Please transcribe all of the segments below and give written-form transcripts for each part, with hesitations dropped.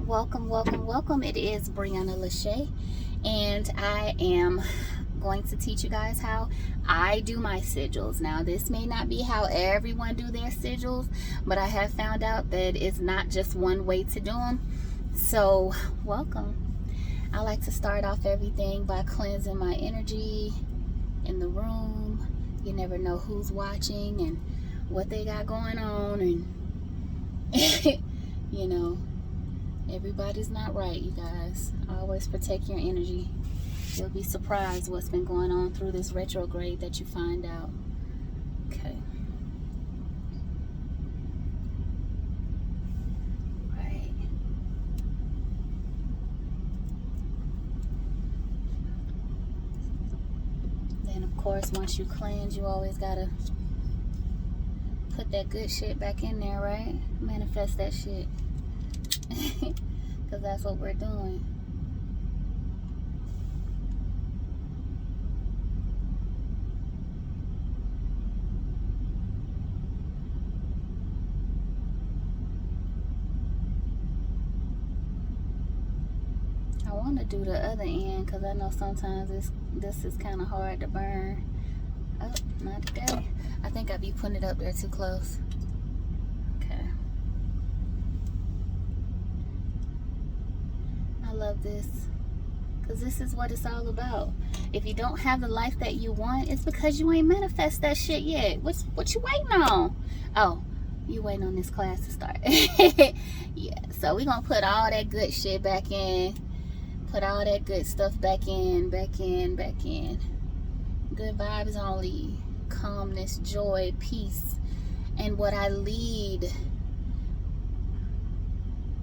Welcome, welcome, welcome. It is Brionna Lachey, and I am going to teach you guys how I do my sigils. Now, this may not be how everyone do their sigils, but I have found out that it's not just one way to do them. So, welcome. I like to start off everything by cleansing my energy in the room. You never know who's watching and what they got going on, and you know, everybody's not right, you guys. Always protect your energy. You'll be surprised what's been going on through this retrograde that you find out. Okay. Right. Then, of course, once you cleanse, you always gotta put that good shit back in there, right? Manifest that shit. Because that's what we're doing. I want to do the other end because I know sometimes this is kind of hard to burn. Oh, not today. I think I'd be putting it up there too close. Okay. I love this because this is what it's all about. If you don't have the life that you want, it's because you ain't manifest that shit yet. What you waiting on? Oh, you waiting on this class to start. Yeah, so we're gonna put all that good shit back in. Put all that good stuff back in. Good vibes only. Calmness, joy, peace, and what I lead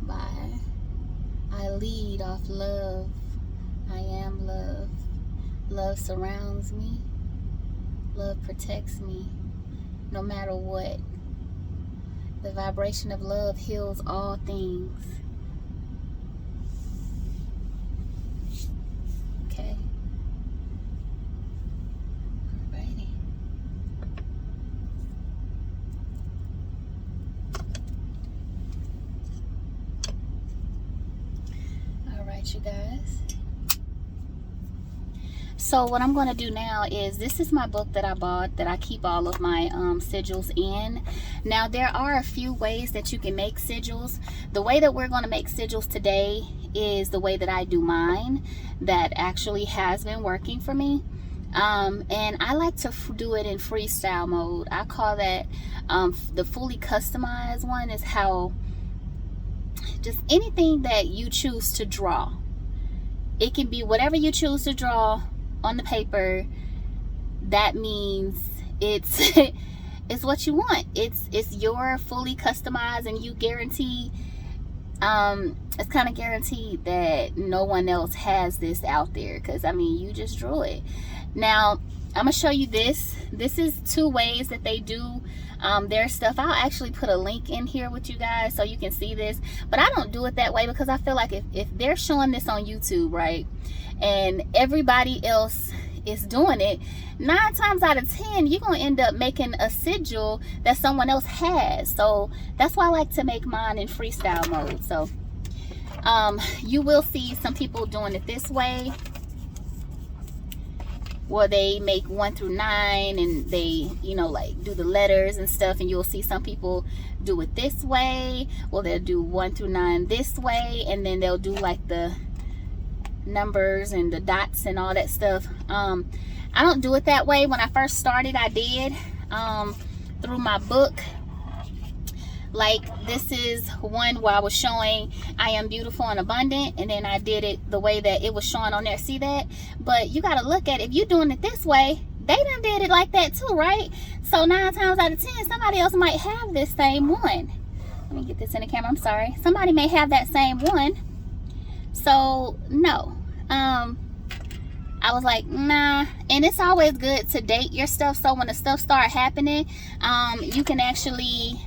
by. I lead off love. I am love. Love surrounds me. Love protects me. No matter what. The vibration of love heals all things. Okay. Alrighty. Alright, you guys. So what I'm going to do now is, this is my book that I bought that I keep all of my sigils in. Now, there are a few ways that you can make sigils. The way that we're going to make sigils today is the way that I do mine, that actually has been working for me. And I like to do it in freestyle mode. I call that the fully customized one, is how just anything that you choose to draw. It can be whatever you choose to draw on the paper. That means it's it's what you want. It's your fully customized, and you guarantee it's kind of guaranteed that no one else has this out there, because I mean, you just drew it. Now I'm gonna show you this. This is two ways that they do their stuff. I'll actually put a link in here with you guys so you can see this, but I don't do it that way because I feel like if they're showing this on YouTube, right, and everybody else is doing it, 9 times out of 10 you're gonna end up making a sigil that someone else has. So that's why I like to make mine in freestyle mode. So you will see some people doing it this way, where they make 1 through 9 and they, you know, like do the letters and stuff, and you'll see some people do it this way. Well, they'll do 1 through 9 this way, and then they'll do like the numbers and the dots and all that stuff. I don't do it that way. When I first started, I did through my book. Like, this is one where I was showing I am beautiful and abundant, and then I did it the way that it was showing on there. See that? But you got to look at it. If you're doing it this way, they done did it like that too, right? So 9 times out of 10, somebody else might have this same one. Let me get this in the camera. I'm sorry. Somebody may have that same one. So no. I was like, nah. And it's always good to date your stuff, so when the stuff start happening, you can actually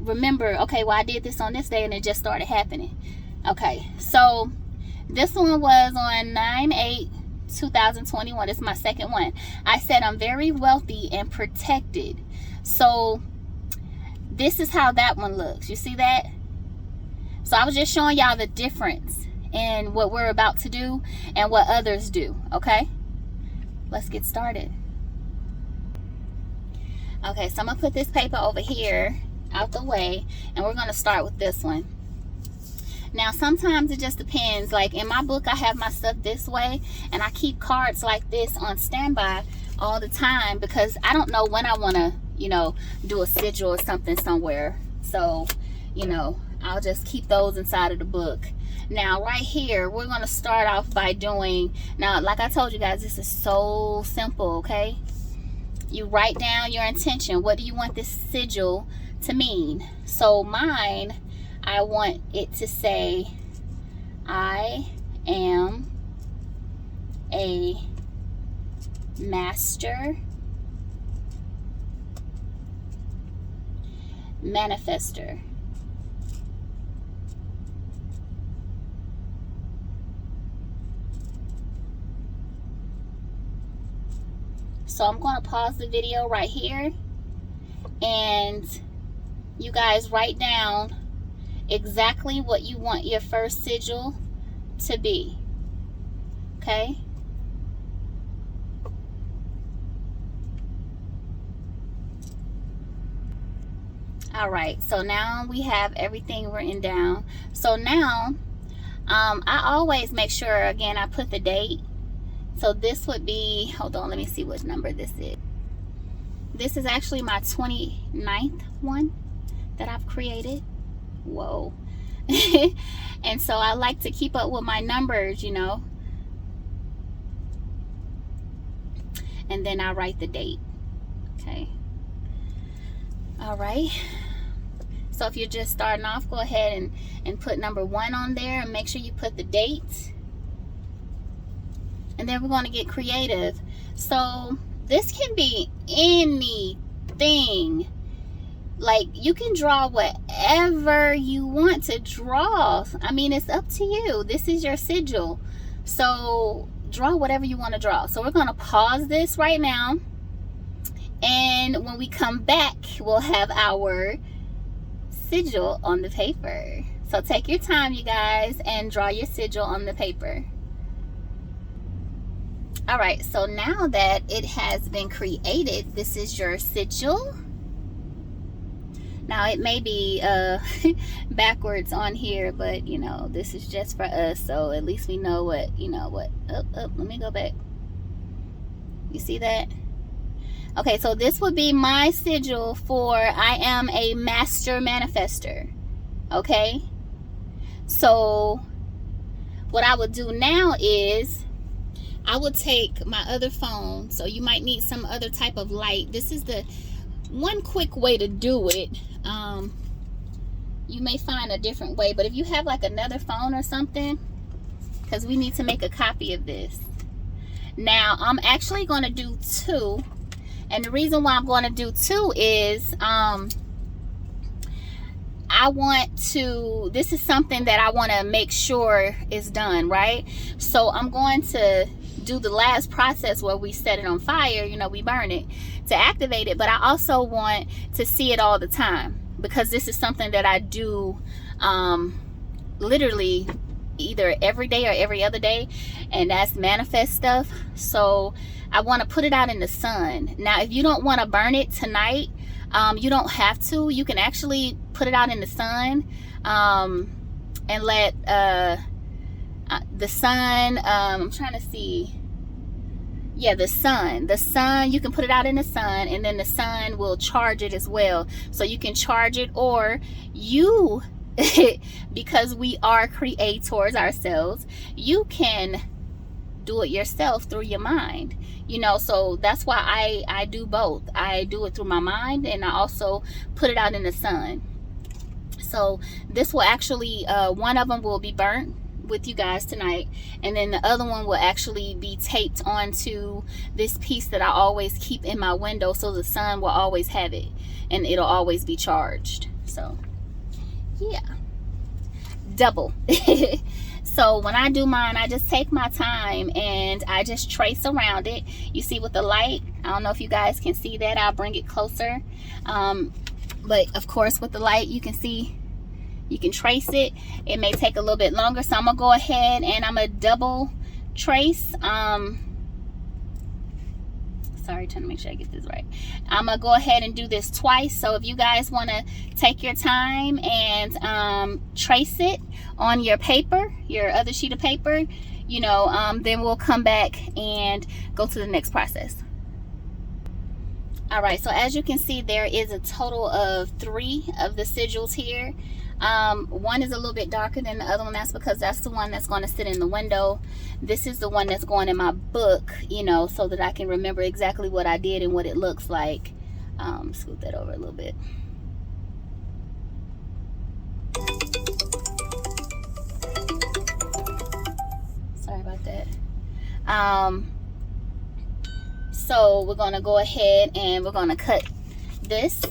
remember, okay, well, I did this on this day and it just started happening. Okay, so this one was on 9/8/2021. It's my second one. I said I'm very wealthy and protected. So this is how that one looks. You see that? So I was just showing y'all the difference in what we're about to do and what others do. Okay, let's get started. Okay, so I'm gonna put this paper over here out the way, and we're gonna start with this one. Now sometimes it just depends. Like in my book, I have my stuff this way, and I keep cards like this on standby all the time because I don't know when I want to, you know, do a sigil or something somewhere. So, you know, I'll just keep those inside of the book. Now right here, we're going to start off by doing, now like I told you guys, this is so simple. Okay, you write down your intention. What do you want this sigil to mean? So mine, I want it to say, I am a master manifester. So I'm going to pause the video right here, and you guys write down exactly what you want your first sigil to be. Okay? All right, so now we have everything written down. So now I always make sure, again, I put the date. So this would be, hold on, let me see what number this is. This is actually my 29th one that I've created. Whoa. And so I like to keep up with my numbers, you know. And then I write the date. Okay. All right. So if you're just starting off, go ahead and put number 1 on there, and make sure you put the date. And then we're going to get creative. So this can be anything. Like, you can draw whatever you want to draw. I mean, it's up to you. This is your sigil. So draw whatever you want to draw. So we're going to pause this right now. And when we come back, we'll have our sigil on the paper. So take your time, you guys, and draw your sigil on the paper. All right, so now that it has been created, this is your sigil. Now it may be backwards on here, but you know, this is just for us, so at least we know what, you know, what. Let me go back. You see that? Okay, so this would be my sigil for I am a master manifester. Okay, so what I would do now is I would take my other phone. So you might need some other type of light. This is the one quick way to do it. You may find a different way, but if you have like another phone or something, because we need to make a copy of this. Now I'm actually going to do 2, and the reason why I'm going to do 2 is I want to, this is something that I want to make sure is done, right? So I'm going to do the last process where we set it on fire, you know, we burn it to activate it, but I also want to see it all the time, because this is something that I do literally either every day or every other day, and that's manifest stuff. So I want to put it out in the sun. Now if you don't want to burn it tonight, you don't have to. You can actually put it out in the sun and let the sun, I'm trying to see, yeah, the sun, you can put it out in the sun, and then the sun will charge it as well. So you can charge it, or you because we are creators ourselves, you can do it yourself through your mind, you know. So that's why I do both. I do it through my mind, and I also put it out in the sun. So this will actually one of them will be burnt with you guys tonight, and then the other one will actually be taped onto this piece that I always keep in my window, so the sun will always have it and it'll always be charged. So yeah, double. So when I do mine, I just take my time and I just trace around it. You see with the light, I don't know if you guys can see that. I'll bring it closer, but of course with the light you can see You can trace it. It may take a little bit longer, so I'm gonna go ahead and I'm gonna double trace. Sorry, trying to make sure I get this right. I'm gonna go ahead and do this twice. So if you guys want to take your time and trace it on your paper, your other sheet of paper, you know, then we'll come back and go to the next process. All right, so as you can see, there is a total of 3 of the sigils here. One is a little bit darker than the other one. That's because that's the one that's going to sit in the window. This is the one that's going in my book, you know, so that I can remember exactly what I did and what it looks like. Scoot that over a little bit. Sorry about that. So we're going to go ahead and we're going to cut this,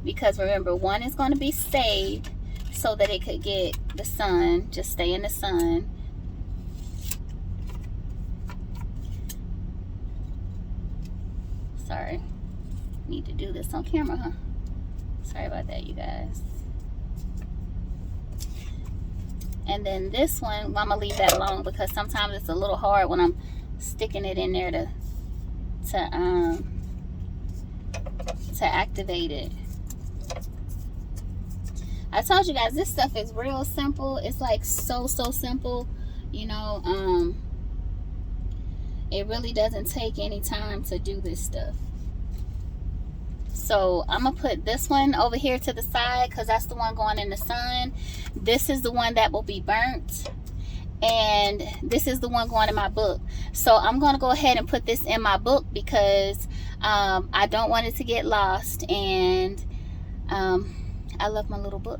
because remember, one is going to be saved so that it could get the sun, just stay in the sun. Sorry, need to do this on camera, huh? Sorry about that, you guys. And then this one, well, I'm gonna leave that alone because sometimes it's a little hard when I'm sticking it in there to activate it. I told you guys, this stuff is real simple. It's like so simple, you know. It really doesn't take any time to do this stuff. So I'm gonna put this one over here to the side because that's the one going in the sun. This is the one that will be burnt, and this is the one going in my book. So I'm gonna go ahead and put this in my book because I don't want it to get lost, and I love my little book.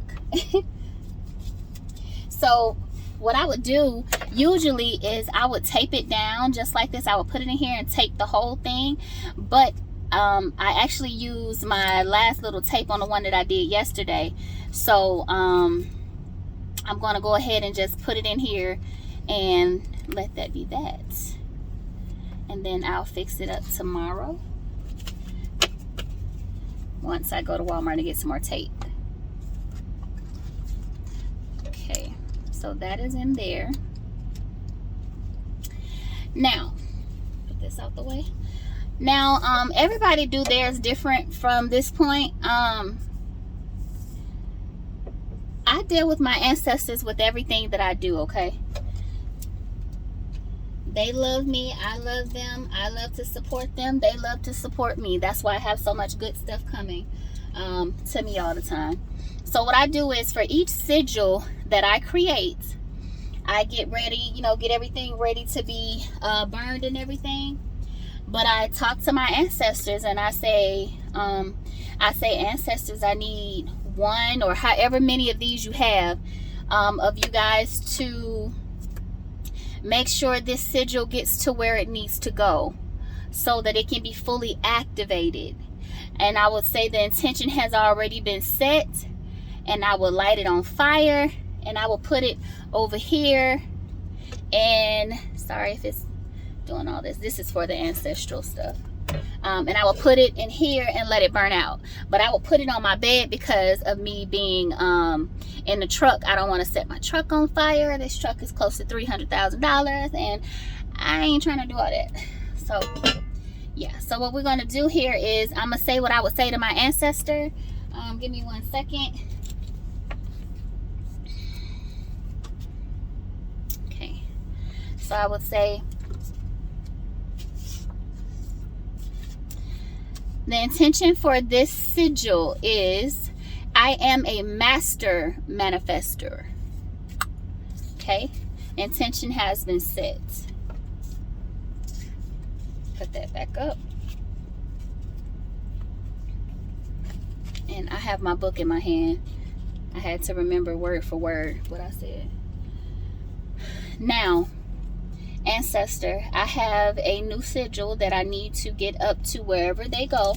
So what I would do usually is I would tape it down just like this. I would put it in here and tape the whole thing, but I actually used my last little tape on the one that I did yesterday. So I'm gonna go ahead and just put it in here and let that be that, and then I'll fix it up tomorrow once I go to Walmart to get some more tape. Okay, so that is in there. Now, put this out the way. Now, everybody do theirs different from this point. I deal with my ancestors with everything that I do, okay? They love me, I love them, I love to support them, they love to support me. That's why I have so much good stuff coming to me all the time. So what I do is for each sigil that I create, I get ready, you know, get everything ready to be burned and everything. But I talk to my ancestors and I say, ancestors, I need 1 or however many of these you have of you guys to make sure this sigil gets to where it needs to go so that it can be fully activated. And I would say the intention has already been set, and I will light it on fire, and I will put it over here. And sorry if it's doing all this. This is for the ancestral stuff. And I will put it in here and let it burn out. But I will put it on my bed because of me being in the truck. I don't want to set my truck on fire. This truck is close to $300,000, and I ain't trying to do all that. So yeah, so what we're going to do here is I'm going to say what I would say to my ancestor. Give me 1 second. Okay, so I would say, the intention for this sigil is, I am a master manifester. Okay, intention has been set. Put that back up. And I have my book in my hand. I had to remember word for word what I said. Now, ancestor, I have a new sigil that I need to get up to wherever they go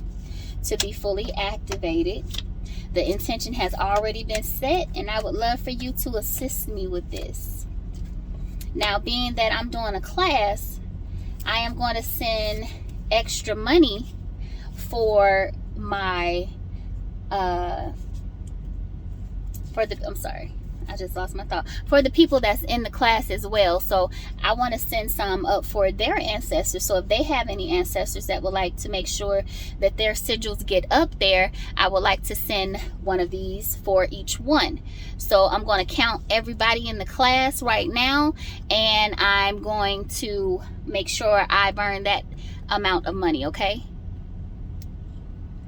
to be fully activated. The intention has already been set, and I would love for you to assist me with this. Now, being that I'm doing a class, I am going to send extra money for my for the, I'm sorry, I just lost my thought, for the people that's in the class as well. So I want to send some up for their ancestors. So if they have any ancestors that would like to make sure that their sigils get up there, I would like to send one of these for each one. So I'm going to count everybody in the class right now, and I'm going to make sure I've earned that amount of money. Okay,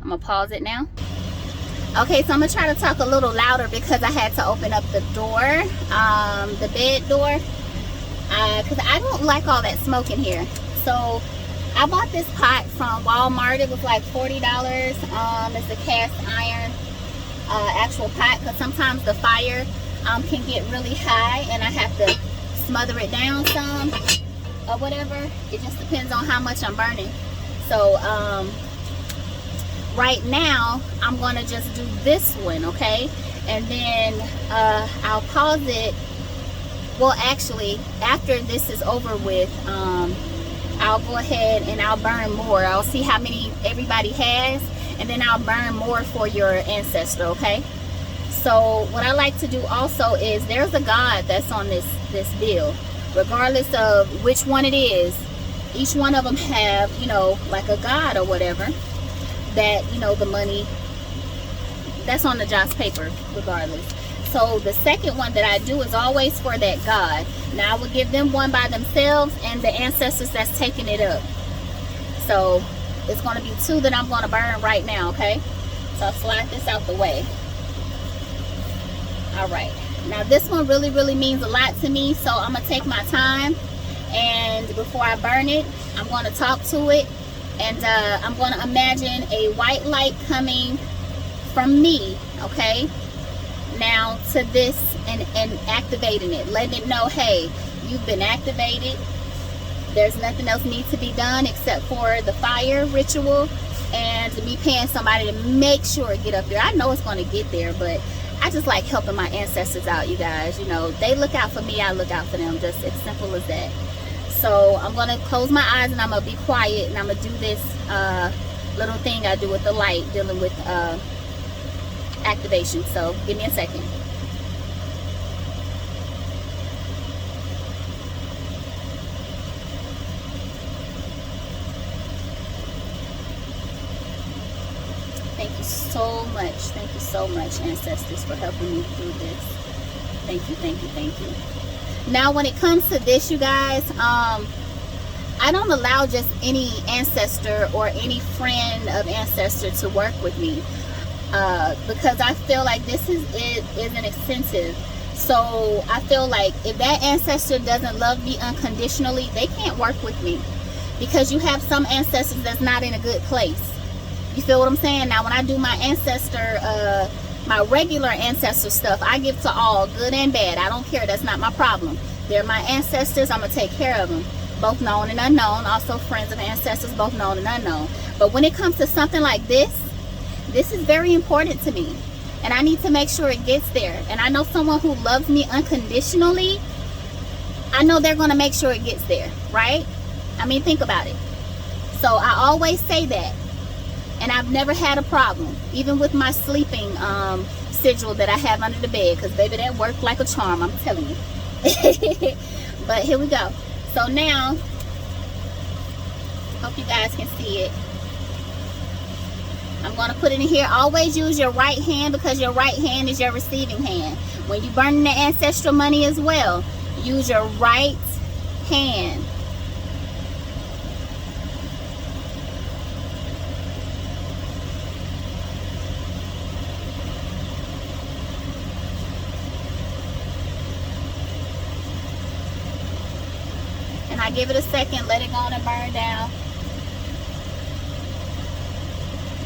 I'm gonna pause it now. Okay, so I'm gonna try to talk a little louder because I had to open up the door, the bed door, because I don't like all that smoke in here. So I bought this pot from Walmart. It was like $40. It's a cast iron actual pot, because sometimes the fire can get really high and I have to smother it down some or whatever. It just depends on how much I'm burning. So right now I'm gonna just do this one, okay, and then I'll pause it. Well, actually, after this is over with, I'll go ahead and I'll burn more. I'll see how many everybody has, and then I'll burn more for your ancestor. Okay, so what I like to do also is, there's a God that's on this bill, regardless of which one it is. Each one of them have, you know, like a God or whatever, that, you know, the money that's on the Joss paper regardless. So the second one that I do is always for that God. Now I will give them one by themselves and the ancestors that's taking it up. So it's going to be 2 that I'm going to burn right now. Okay, so I'll slide this out the way. All right, now this one really means a lot to me, so I'm gonna take my time, and before I burn it, I'm going to talk to it. And I'm going to imagine a white light coming from me, okay, now to this, and activating it, letting it know, hey, you've been activated. There's nothing else needs to be done except for the fire ritual and me paying somebody to make sure it get up there. I know it's going to get there, but I just like helping my ancestors out, you guys. You know, they look out for me, I look out for them. Just as simple as that. So I'm going to close my eyes and I'm going to be quiet, and I'm going to do this little thing I do with the light, dealing with activation. So give me a second. Thank you so much. Thank you so much, ancestors, for helping me through this. Thank you, thank you, thank you. Now when it comes to this, you guys, I don't allow just any ancestor or any friend of ancestor to work with me, because I feel like this is an incentive. So I feel like if that ancestor doesn't love me unconditionally, they can't work with me, because you have some ancestors that's not in a good place. You feel what I'm saying? Now when I do my ancestor, my regular ancestor stuff, I give to all, good and bad. I don't care. That's not my problem. They're my ancestors. I'm going to take care of them, both known and unknown. Also friends of ancestors, both known and unknown. But when it comes to something like this is very important to me, and I need to make sure it gets there. And I know someone who loves me unconditionally, I know they're going to make sure it gets there, right? I mean, think about it. So I always say that. And I've never had a problem, even with my sleeping sigil that I have under the bed, because baby, that worked like a charm, I'm telling you. But here we go. So now, hope you guys can see it. I'm going to put it in here. Always use your right hand, because your right hand is your receiving hand. When you burn the ancestral money as well, use your right hand. And I give it a second, let it go on and burn down.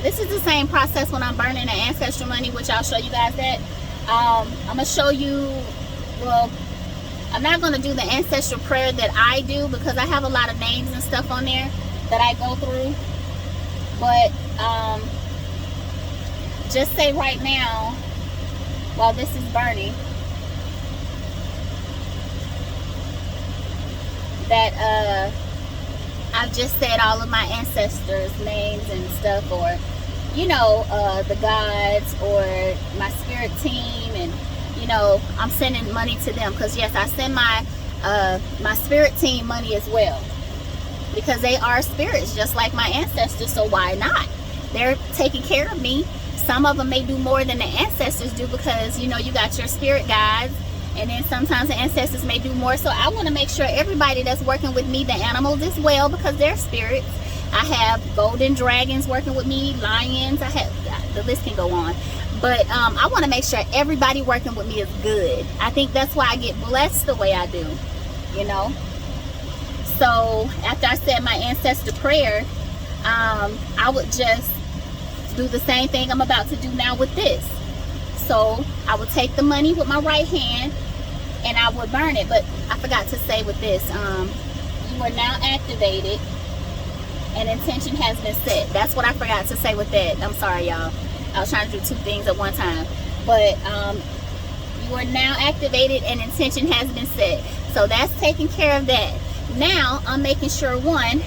This is the same process when I'm burning the ancestral money, which I'll show you guys that. I'm going to show you, well, I'm not going to do the ancestral prayer that I do, because I have a lot of names and stuff on there that I go through. But just say right now, while this is burning, that I've just said all of my ancestors' names and stuff, or you know, the gods, or my spirit team, and know, I'm sending money to them. Because yes, I send my my spirit team money as well, because they are spirits just like my ancestors. So why not? They're taking care of me. Some of them may do more than the ancestors do, because you know, you got your spirit guides, and then sometimes the ancestors may do more. So I want to make sure everybody that's working with me, the animals as well, because they're spirits. I have golden dragons working with me, lions, I have, the list can go on. But I want to make sure everybody working with me is good. I think that's why I get blessed the way I do, you know. So after I said my ancestor prayer, I would just do the same thing I'm about to do now with this. So I would take the money with my right hand and I would burn it. But I forgot to say with this, you are now activated and intention has been set. That's what I forgot to say with that. I'm sorry, y'all. I was trying to do two things at one time. But you are now activated and intention has been set. So that's taking care of that. Now I'm making sure, one,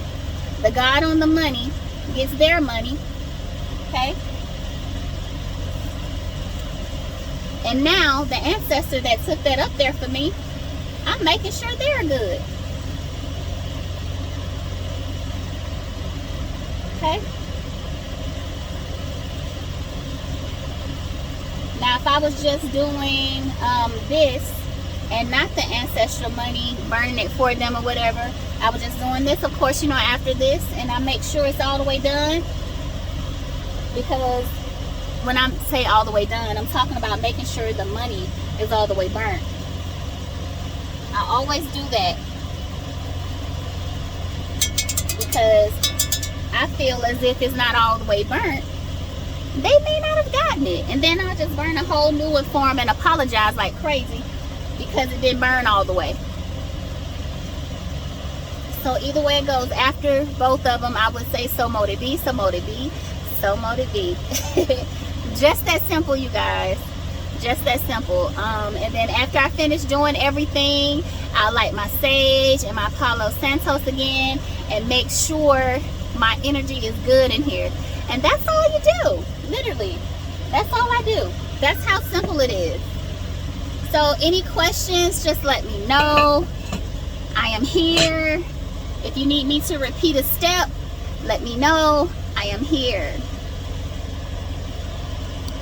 the God on the money gets their money. Okay? And now the ancestor that took that up there for me, I'm making sure they're good. Okay? Now if I was just doing this and not the ancestral money, burning it for them or whatever, I was just doing this, of course, you know, after this, and I make sure it's all the way done. Because when I say all the way done, I'm talking about making sure the money is all the way burnt. I always do that because I feel as if it's not all the way burnt, they may not have gotten it. And then I'll just burn a whole new one for them and apologize like crazy because it didn't burn all the way. So either way it goes, after both of them, I would say so mote it be, so mote it be, so mote it be. Just that simple, you guys. Just that simple. And then after I finish doing everything, I'll light my sage and my Palo Santos again and make sure my energy is good in here. And that's all you do. Literally. That's all I do. That's how simple it is. So any questions, just let me know. I am here. If you need me to repeat a step, let me know. I am here.